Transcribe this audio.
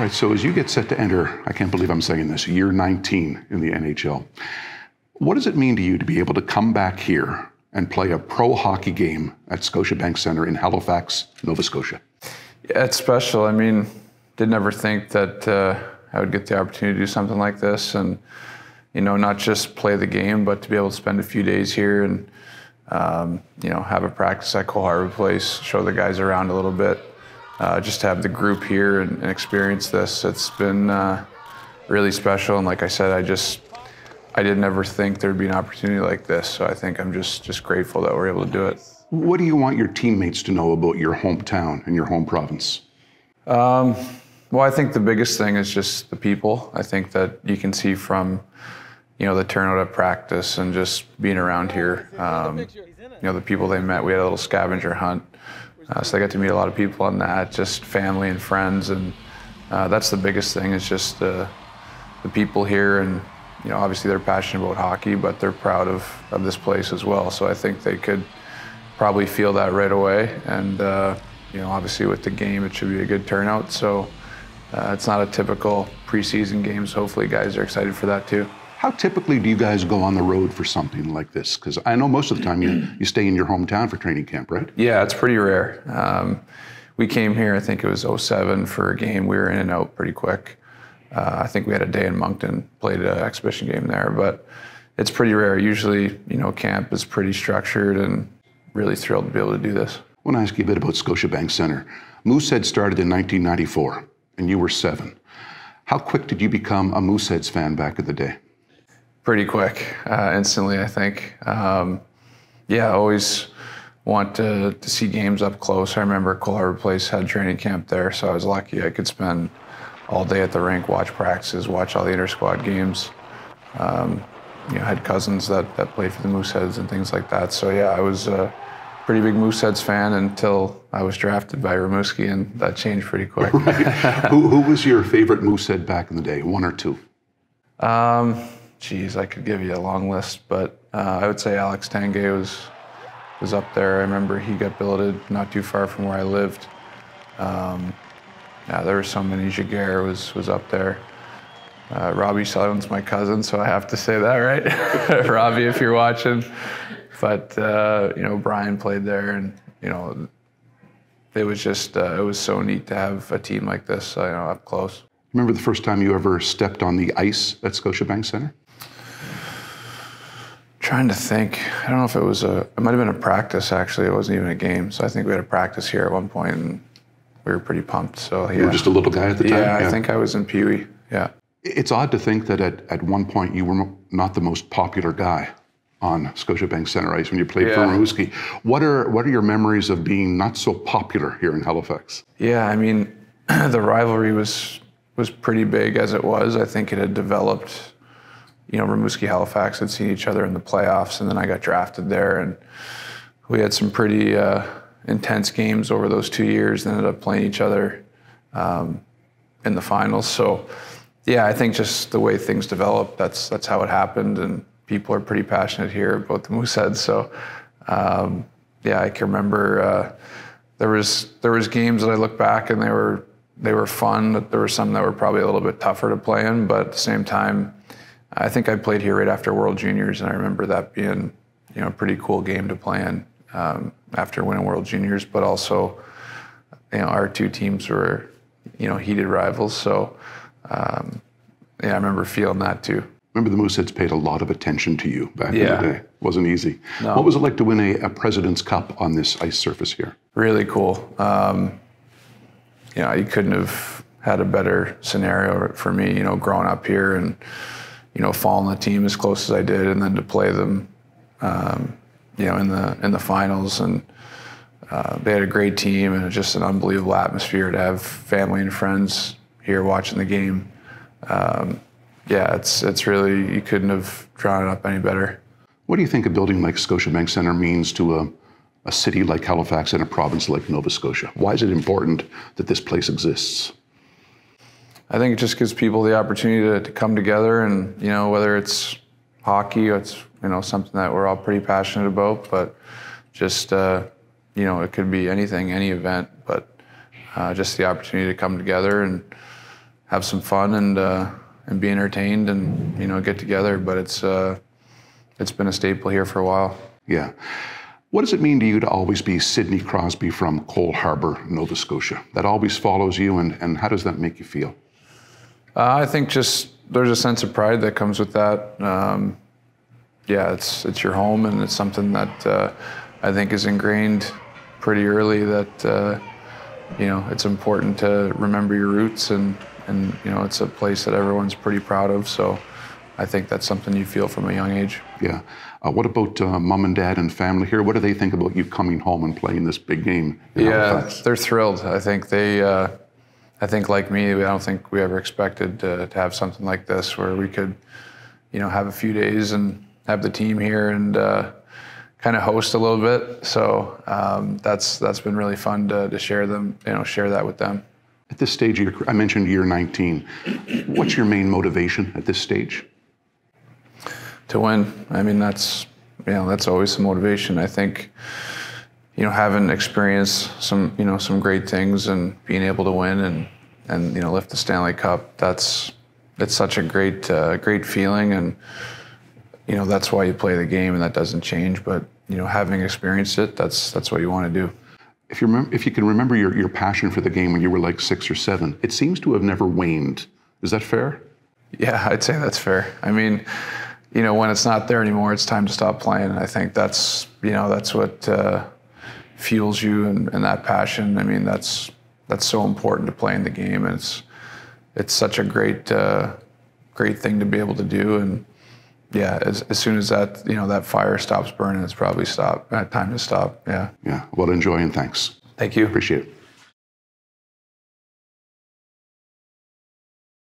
right, so as you get set to enter, I can't believe I'm saying this, year 19 in the NHL, what does it mean to you to be able to come back here and play a pro hockey game at Scotiabank Centre in Halifax, Nova Scotia? Yeah, it's special. I mean, did never think that I would get the opportunity to do something like this, and not just play the game, but to be able to spend a few days here and have a practice at Cole Harbour Place, show the guys around a little bit, just to have the group here and experience this. It's been really special, and like I said, I did never think there'd be an opportunity like this. So I think I'm just grateful that we're able to do it. What do you want your teammates to know about your hometown and your home province? Well, I think the biggest thing is just the people. I think that you can see from, the turnout at practice and just being around here. The people they met, we had a little scavenger hunt. So they got to meet a lot of people on that, just family and friends. And that's the biggest thing, is just the people here. And, obviously they're passionate about hockey, but they're proud of this place as well. So I think they could probably feel that right away. And, obviously with the game, it should be a good turnout. So it's not a typical preseason game, so hopefully guys are excited for that too. How typically do you guys go on the road for something like this? Because I know most of the time you stay in your hometown for training camp, right? Yeah, it's pretty rare. We came here, I think it was 2007 for a game. We were in and out pretty quick. I think we had a day in Moncton, played an exhibition game there, but it's pretty rare. Usually, camp is pretty structured, and really thrilled to be able to do this. I want to ask you a bit about Scotiabank Centre. Mooseheads started in 1994, and you were 7. How quick did you become a Mooseheads fan back in the day? Pretty quick, instantly, I think. I always want to see games up close. I remember Cole Harbour Place had training camp there, so I was lucky I could spend all day at the rink, watch practices, watch all the inter-squad games. Had cousins that played for the Mooseheads and things like that. So yeah, I was a pretty big Mooseheads fan until I was drafted by Rimouski, and that changed pretty quick. Right. Who was your favorite Moosehead back in the day, one or two? I could give you a long list, but I would say Alex Tanguay was up there. I remember he got billeted not too far from where I lived. There were so many. Jaguar was up there. Robbie Sutherland's my cousin, so I have to say that, right? Robbie, if you're watching. But, Brian played there, and, it was just, it was so neat to have a team like this, up close. Remember the first time you ever stepped on the ice at Scotiabank Centre? Trying to think. I don't know if it might have been a practice, actually. It wasn't even a game. So I think we had a practice here at one point, and we were pretty pumped. So yeah. You were just a little guy at the time? Yeah, I think I was in Pee Wee, yeah. It's odd to think that at one point you were not the most popular guy on Scotiabank Centre ice when you played for Rimouski. What are your memories of being not so popular here in Halifax? Yeah, I mean, the rivalry was pretty big as it was. I think it had developed. Rimouski, Halifax had seen each other in the playoffs, and then I got drafted there, and we had some pretty intense games over those 2 years, and ended up playing each other in the finals. So, yeah, I think just the way things developed, that's how it happened, and people are pretty passionate here about the Mooseheads. So, I can remember there was games that I look back and they were fun. There were some that were probably a little bit tougher to play in, but at the same time, I think I played here right after World Juniors, and I remember that being, a pretty cool game to play in after winning World Juniors. But also, our two teams were, heated rivals. So, I remember feeling that too. Remember the Mooseheads paid a lot of attention to you back in the day. It wasn't easy. No. What was it like to win a President's Cup on this ice surface here? Really cool. You couldn't have had a better scenario for me, growing up here and, following the team as close as I did, and then to play them, in the finals. And they had a great team, and it's just an unbelievable atmosphere to have family and friends here watching the game. It's really, you couldn't have drawn it up any better. What do you think a building like Scotiabank Centre means to a city like Halifax and a province like Nova Scotia? Why is it important that this place exists? I think it just gives people the opportunity to come together, and, whether it's hockey, it's, something that we're all pretty passionate about, but just, it could be anything, any event, but just the opportunity to come together and, have some fun and be entertained and, you know, get together. But it's been a staple here for a while. Yeah. What does it mean to you to always be Sidney Crosby from Cole Harbour, Nova Scotia? That always follows you, and how does that make you feel? I think just there's a sense of pride that comes with that. Yeah, it's your home, and it's something that I think is ingrained pretty early that, you know, it's important to remember your roots, and you know, it's a place that everyone's pretty proud of. So I think that's something you feel from a young age. Yeah. What about mom and dad and family here? What do they think about you coming home and playing this big game in Halifax? They're thrilled. I think I think like me, I don't think we ever expected to have something like this where we could, you know, have a few days and have the team here and kind of host a little bit. So that's been really fun to share that with them. At this stage of your career, I mentioned year 19. What's your main motivation at this stage? To win. I mean, that's always the motivation. I think, you know, having experienced some great things and being able to win and you know, lift the Stanley Cup, it's such a great feeling, and you know, that's why you play the game, and that doesn't change. But you know, having experienced it, that's what you want to do. If you can remember your passion for the game when you were like 6 or 7, it seems to have never waned. Is that fair? Yeah, I'd say that's fair. I mean, you know, when it's not there anymore, it's time to stop playing. And I think that's what fuels you and that passion. I mean, that's so important to play in the game. And it's such a great thing to be able to do. And yeah, as soon as that fire stops burning, it's probably time to stop. Yeah. Yeah. Well, enjoy and thanks. Thank you. Appreciate it.